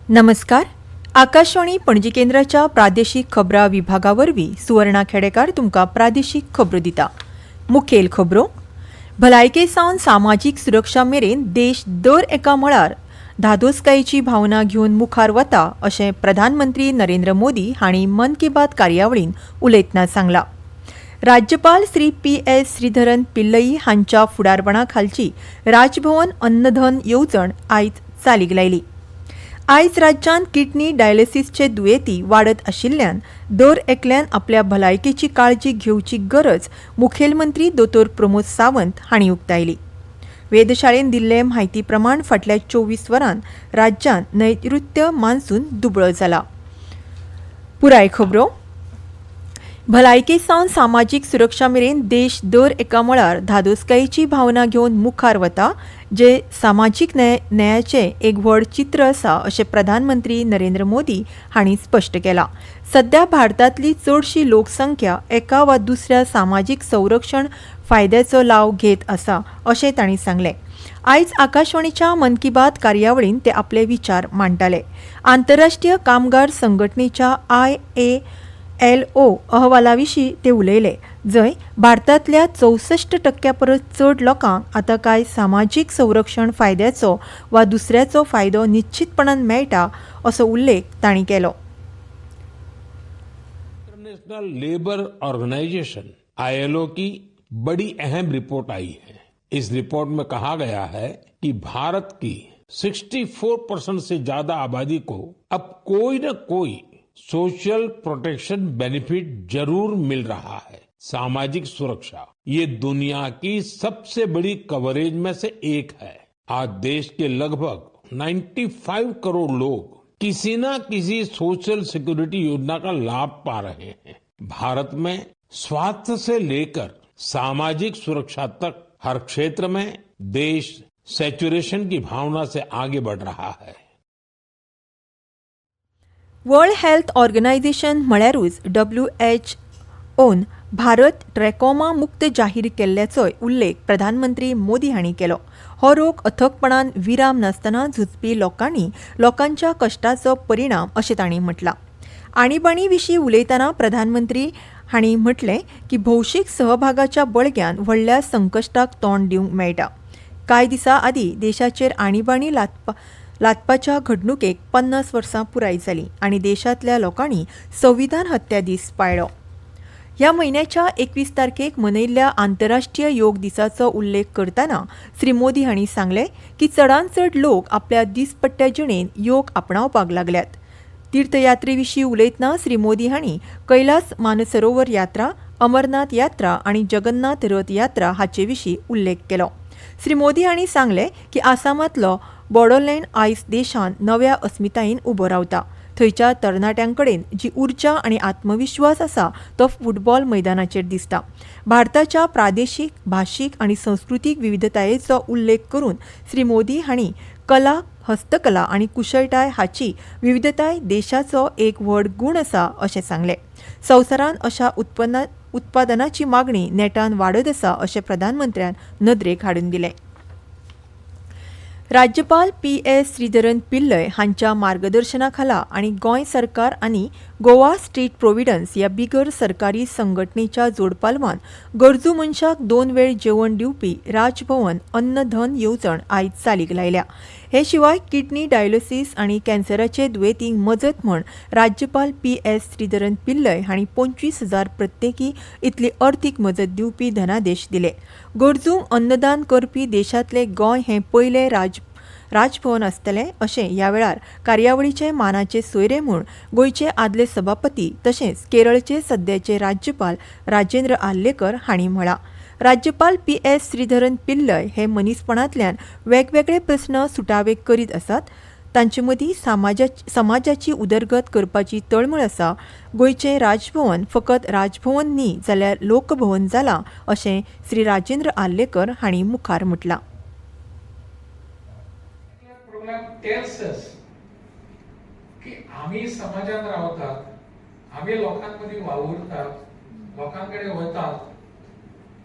नमस्कार. आकाशवाणी पणजी केंद्राच्या प्रादेशीक खबरां विभागावरवीं सुवर्णा खेडेकार तुमकां प्रादेशीक खबरो दिता. मुखेल खबरो. भलायके सावन सामाजीक सुरक्षा मेरेन देश दर एका मळार धादोसकायेची भावना घेवन मुखार वता अशें प्रधानमंत्री नरेंद्र मोदी हांणी मन की बात कार्यावळींत उलयतना सांगलां. राज्यपाल श्री PS श्रीधरन पिल्लई हांच्या फुडारपणा खालची राजभवन अन्नधन येवजण आयज चालीक लायली. आयज राज्यांत किडनी डायलिसीसचे दुयेंती वाडत आशिल्ल्यान दर एकल्यान आपल्या भलायकेची काळजी घेवची गरज मुखेलमंत्री दोतोर प्रमोद सावंत हांणी उक्तायली. वेधशाळेन दिल्ले म्हायती प्रमाण फाटल्या 24 वरांत राज्यांत नैऋत्य मान्सून दुबळो जाला. पुराय खबरो. भलायके सावन सामाजीक सुरक्षा मेरेन देश दर एका मळार धादोसकायेची भावना घेवन मुखार वता जे सामाजीक न्यायाचें एक व्हड चित्र आसा अशें प्रधानमंत्री नरेंद्र मोदी हांणी स्पश्ट केलां. सध्या भारतांतली चडशी लोकसंख्या एका वा दुसऱ्या सामाजीक संरक्षण फायद्याचो लाव घेत आसा अशें तांणी सांगलें. आयज आकाशवाणीच्या मन की बात कार्यावळींत ते आपले विचार मांडटाले. आंतरराष्ट्रीय कामगार संघटनेच्या ILO अहवाला विशीं ते उलयले, जंय भारतांतल्या 64% परस चड लोकांक आतां कांय सामाजीक संरक्षण फायद्याचो वा दुसऱ्याचो फायदो निश्चितपणान मेळटा असो उल्लेख तांणी केलो. इंटरनेशनल लेबर ऑर्गेनाइजेशन ILO की बड़ी अहम रिपोर्ट आई है. इस रिपोर्ट में कहा गया है कि भारत की 64% से ज्यादा आबादी को अब कोई न कोई सोशल प्रोटेक्शन बेनिफिट जरूर मिल रहा है. सामाजिक सुरक्षा ये दुनिया की सबसे बड़ी कवरेज में से एक है. आज देश के लगभग 95 करोड़ लोग किसी न किसी सोशल सिक्योरिटी योजना का लाभ पा रहे हैं. भारत में स्वास्थ्य से लेकर सामाजिक सुरक्षा तक हर क्षेत्र में देश सैचुरेशन की भावना से आगे बढ़ रहा है. वर्ल्ड हेल्थ ऑर्गनायझेशन म्हळ्यारूच WHOन भारत ट्रॅकोमा मुक्त जाहीर केल्ल्याचोय उल्लेख प्रधानमंत्री मोदी हांणी केलो. हो रोग अथकपणान विराम नासतना झुजपी लोकांच्या कश्टाचो परिणाम अशें तांणी म्हटलां. आणीबाणी विशीं उलयतना प्रधानमंत्री हांणी म्हटलें की भौशीक सहभागाच्या बळग्यान व्हडल्या संकश्टाक तोंड दिवंक मेळटा. कांय दिसां आदीं देशाचेर आणीबाणी लादपाच्या घडणुकेक 50 वर्सां पुराय जालीं आनी देशांतल्या लोकांनी संविधान हत्या दीस पाळ्ळो. ह्या म्हयन्याच्या 21 तारखेक मनयल्ल्या आंतरराष्ट्रीय योग दिसाचो उल्लेख करतना श्री मोदी हांणी सांगलें की चडांत चड लोक आपल्या दिसपट्ट्या जिणेंत योग आपणावपाक लागल्यात. तीर्थयात्रे विशीं उलयतना श्री मोदी हांणी कैलास मानसरोवर यात्रा, अमरनाथ यात्रा आनी जगन्नाथ रथ यात्रा हाचे विशीं उल्लेख केलो. श्री मोदी हांणी सांगलें की आसामांतलो बोडोलँड आयज देशांत नव्या अस्मितायेन उबो रावता. थंयच्या तरणाट्यांकडेन जी उर्जा आनी आत्मविश्वास आसा तो फुटबॉल मैदानाचेर दिसता. भारताच्या प्रादेशीक, भाशीक आनी संस्कृतीक विविधतायेचो उल्लेख करून श्री मोदी हांणी कला, हस्तकला आनी कुशळटाय हाची विविधताय देशाचो एक व्हड गूण आसा अशें सांगलें. संवसारांत अशा उत्पादनाची मागणी नेटान वाडत आसा अशें प्रधानमंत्र्यान नदरेक हाडून दिलें. राज्यपाल PS श्रीधरन पिल्लय हांच्या मार्गदर्शना खाला आनी गोंय सरकार आनी गोवा स्टेट प्रोव्हिडन्स ह्या बिगर सरकारी संघटनेच्या जोडपालवान गरजू मनशाक 2 वेळ जेवण दिवपी राजभवन अन्नधन येवजण आयज चालीक लायल्या. हे शिवाय किडनी डायलिसीस आनी कॅन्सराचे दुयेंतींक मजत म्हण राज्यपाल PS श्रीधरन पिल्लय हांणी 25,000 प्रत्येकी इतली अर्थीक मजत दिवपी धनादेश दिले. गरजूंक अन्नदान करपी देशांतले गोंय हें पयलें राजभवन आसतलें अशें ह्या वेळार कार्यावळीचे मानाचे सोयरे म्हूण गोंयचे आदले सभापती तशेंच केरळचे सद्याचे राज्यपाल राजेंद्र आर्लेकर हांणी म्हळां. राज्यपाल PS श्रीधरन पिल्लय हे मनीसपणांतल्यान वेगवेगळे प्रस्न सुटावे करीत आसात. तांचे मदीं समाजाची उदरगत करपाची तळमळ आसा. गोंयचें राजभवन फकत राजभवन न्ही जाल्यार लोकभवन जालां अशें श्री राजेंद्र आर्लेकर हांणी मुखार म्हटलां. की आम्ही समाजात राहतात, आम्ही लोकांमध्ये वावरतात, लोकांकडे वतात,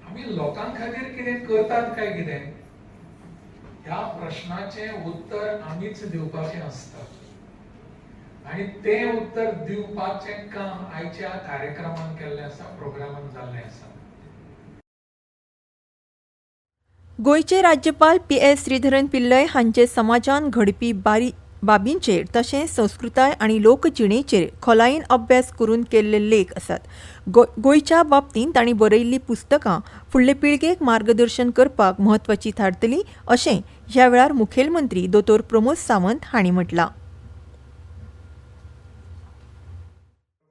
आम्ही लोकांखातीर कितें करतात काय कितें ह्या प्रश्नाचे उत्तर आम्हीच दिवपाचें आसता. आणि ते उत्तर दिवपाचें काम आयच्या कार्यक्रमान केल्लें आसा, प्रोग्रामान जाल्लें आसा. गोंयचे राज्यपाल पी.एस. श्रीधरन पिल्लय हांचे समाजान घडपी बाबींचेर तशेंच संस्कृताय आनी लोकजिणेचेर खोलायेन अभ्यास करून केल्ले लेख आसात. गोंयच्या बाबतींत तांणी बरयल्लीं पुस्तकां फुडले पिळगेक मार्गदर्शन करपाक म्हत्वाची थारतलीं अशें ह्या वेळार मुखेलमंत्री दोतोर प्रमोद सावंत हांणी म्हटलां.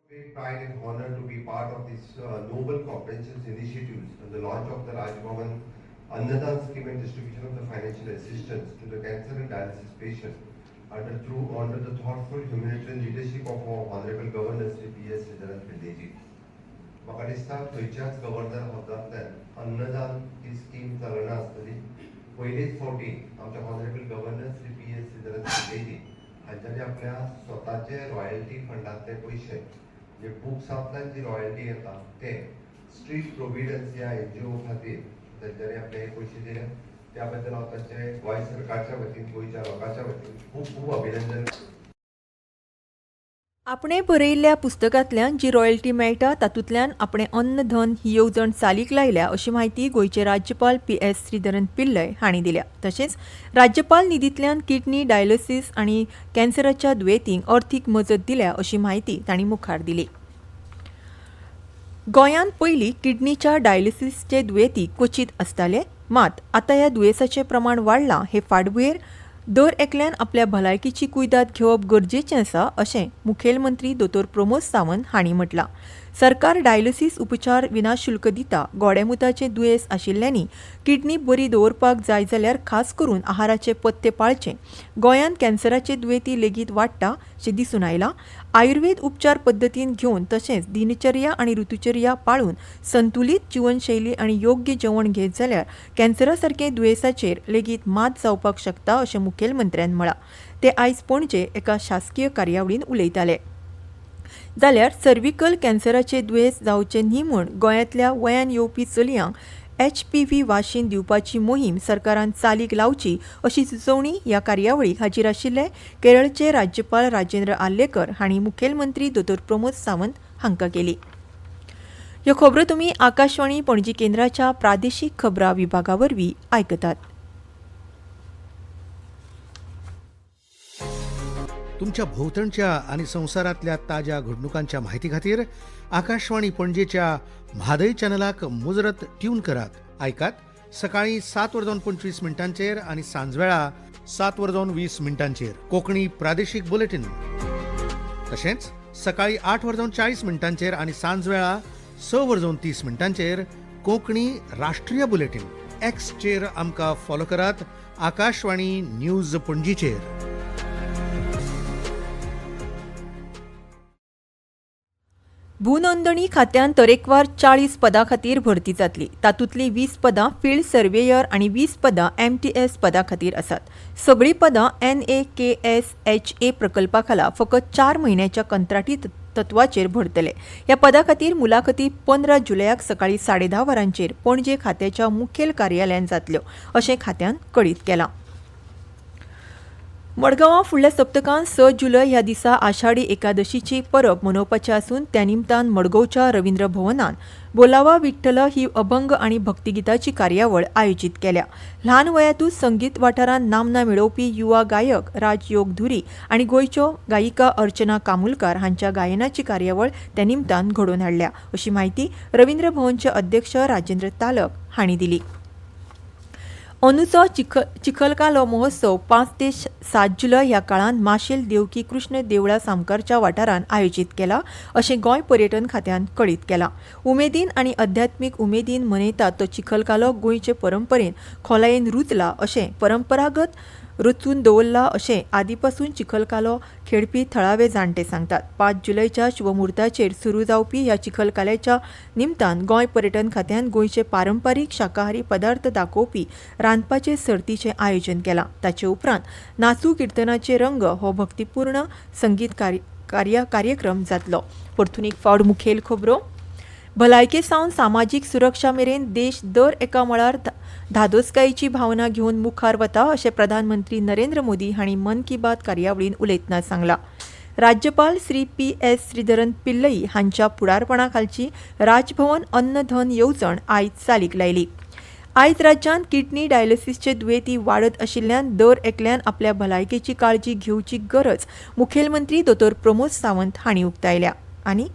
Great pride and honor to be part of this noble comprehensive initiatives and the launch of the Raj Bhavan Annadan scheme and distribution of the financial assistance to the cancer and dialysis patients under the thoughtful humanitarian leadership of our Honorable Governor Sri P.S. Sridharan Pillai. म्हाका दिसता खंयच्याच governor हॉजांतल्यान अन्नदान ही scheme चलना आसतली. पयलेच फावटी आमच्या honourable governor Shri P.S. Sridharan Pillai हांच्यानी आपल्या स्वताचे रॉयल्टी फंडांतले पयशे जे बुक्सांतल्यान जी रॉयल्टी येता ते स्ट्रीट प्रोविडन्स ह्या NGO खातीर तांच्यानी आपले पयशे दिले. त्या बद्दल हांव तांचे गोंय सरकारच्या वतीन गोंयच्या लोकांच्या वतीन खूब खूब अभिनंदन. आपणे बरयल्ल्या पुस्तकांतल्यान जी रॉयल्टी मेळटा तातूंतल्यान आपणे अन्न धन ही येवजण चालीक लायल्या अशी माहिती गोंयचे राज्यपाल पी.एस. श्रीधरन पिल्लय हांणी दिल्या. तशेंच राज्यपाल निधींतल्यान किडनी डायलिसीस आनी कॅन्सराच्या दुयेंतींक अर्थीक मजत दिल्या अशी माहिती तांणी मुखार दिली. गोंयांत पयलीं किडनीच्या डायलिसीसचे दुयेंती क्वचित आसताले, मात आतां ह्या दुयेंसाचें प्रमाण वाडलां. हे फाटभुंयेर दर एकल्यान आपल्या भलायकेची कुयदाद घेवप गरजेचें आसा अशें मुखेलमंत्री दोतोर प्रमोद सावंत हांणी म्हटलां. सरकार डायलिसीस उपचार विनाशुल्क दिता. गोडेमुताचें दुयेंस आशिल्ल्यांनी किडनी बरी दवरपाक जाय जाल्यार खास करून आहाराचे पथ्य पाळचे. गोंयांत कॅन्सराचे दुयेंती लेगीत वाडटा अशें दिसून आयलां. आयुर्वेद उपचार पद्दतीन घेवन तशेंच दिनचर्या आनी ऋतुचर्या पाळून संतुलीत जिवनशैली आनी योग्य जेवण घेत जाल्यार कॅन्सरा सारके दुयेंसाचेर लेगीत मात जावपाक शकता अशें मुखेलमंत्र्यान म्हळां. ते आयज पणजे एका शासकीय कार्यावळीन उलयताले. जाल्यार सर्व्हिकल कॅन्सराचे दुयेंस जावचें न्ही म्हूण गोंयांतल्या वयान येवपी चलयांक HPV वाशीन दिवपाची मोहीम सरकारान चालीक लावची अशी सुचोवणी ह्या कार्यावळीक हाजीर आशिल्ले केरळचे राज्यपाल राजेंद्र आर्लेकर हांणी मुखेलमंत्री दोतोर प्रमोद सावंत हांकां केली. ह्यो खबरो तुमी आकाशवाणी पणजी केंद्राच्या प्रादेशीक खबरां विभागा वरवीं आयकतात. तुमच्या भोवतणच्या आणि संवसारातल्या ताज्या घडणुकांच्या म्हायती खातीर आकाशवाणी पणजेच्या म्हादय चॅनलाक मुजरत ट्यून करात. आयकात सकाळी 7:25 आणि सांजवेळा 7:20 कोंकणी प्रादेशीक बुलेटिन. तशेंच सकाळी 8:40 आणि सांजवेळा 6:30 कोंकणी राष्ट्रीय बुलेटिन. एक्सचेर आमकां फॉलो करात. आकाशवाणी न्यूज पणजीचेर. भूनोंदणी खात्यान तरेकवार 40 पदां खातीर भरती जातली. तातूंतली 20 पदां फील्ड सर्वेयर आनी 20 पदां MTS पदां खातीर आसात. सगळीं पदां NAKSHA प्रकल्पा खाला फकत 4 म्हयन्याच्या कंत्राटी तत्वाचेर भरतले. ह्या पदां खातीर मुलाखती 15 जुलयाक सकाळी 10:30 वरांचेर पणजे खात्याच्या मुखेल कार्यालयान जातल्यो अशें खात्यान कळीत केलां. मडगांवां फुडल्या सप्तकांत 6 जुलय ह्या दिसा आषाढी एकादशीची परब मनोवपाची आसून त्या निमतान मडगांवच्या रवींद्र भवनान बोलावा विठ्ठल ही अभंग आनी भक्तिगिताची कार्यावळ आयोजीत केल्या. ल्हान वयातूच संगीत वाठारांत नामना मेळोवपी युवा गायक राज योगधुरी आनी गोंयच्यो गायिका अर्चना कामुलकार हांच्या गायनाची कार्यावळ त्या निमतान घडोवन हाडल्या अशी माहिती रवींद्र भवनचे अध्यक्ष राजेंद्र तालक हांणी दिली. अंदूचो चिखलकालो महोत्सव 5 ते 7 जुलय ह्या काळांत माशेल देवकी कृष्ण देवळा सामकारच्या वाठारांत आयोजीत केला अशें गोंय पर्यटन खात्यान कळीत केलां. उमेदीन आनी अध्यात्मीक उमेदीन मनयतात तो चिखलकालो गोंयचे परंपरेन खोलायेन रुजला अशें परंपरागत रचून दवरला अशें आदीपासून चिखलकालो खेळपी थळावे जाणटे सांगतात. 5 जुलयच्या शुभमुर्ताचेर सुरू जावपी ह्या चिखलकाल्याच्या निमतान गोंय पर्यटन खात्यान गोंयचे पारंपारीक शाकाहारी पदार्थ दाखोवपी रांदपाचे सर्तीचें आयोजन केलां. ताचे उपरांत नाचू किर्तनाचे रंग हो भक्तीपूर्ण संगीत कार्यक्रम जातलो. परतून एक फावट मुखेल खबरो. भलायके सावन सामाजीक सुरक्षा मेरेन देश दर एका मळार धादोसकायेची भावना घेवन मुखार वता अशें प्रधानमंत्री नरेंद्र मोदी हांणी मन की बात कार्यावळीन उलयतना सांगलां. राज्यपाल श्री PS श्रीधरन पिल्लई हांच्या फुडारपणाखालची राजभवन अन्न धन येवजण आयज चालीक लायली. आयज राज्यांत किडनी डायलिसिसचे दुयेंती वाडत आशिल्ल्यान दर एकल्यान आपल्या भलायकेची काळजी घेवची गरज मुखेलमंत्री दोतोर प्रमोद सावंत हांणी उक्तायल्या. आनी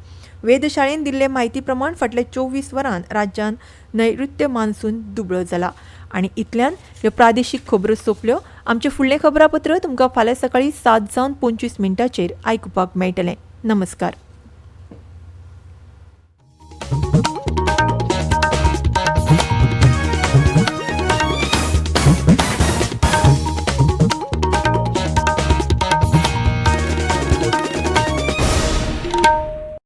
वेधशाळेन दिल्ले म्हायती प्रमाण फाटल्या 24 वरांत राज्यांत नैऋत्य मान्सून दुबळो जाला. आनी इतल्यान ह्यो प्रादेशीक खबरो सोंपल्यो. आमचे फुडलें खबरापत्र तुमकां फाल्यां सकाळीं 7:25 आयकुपाक मेळटलें. नमस्कार.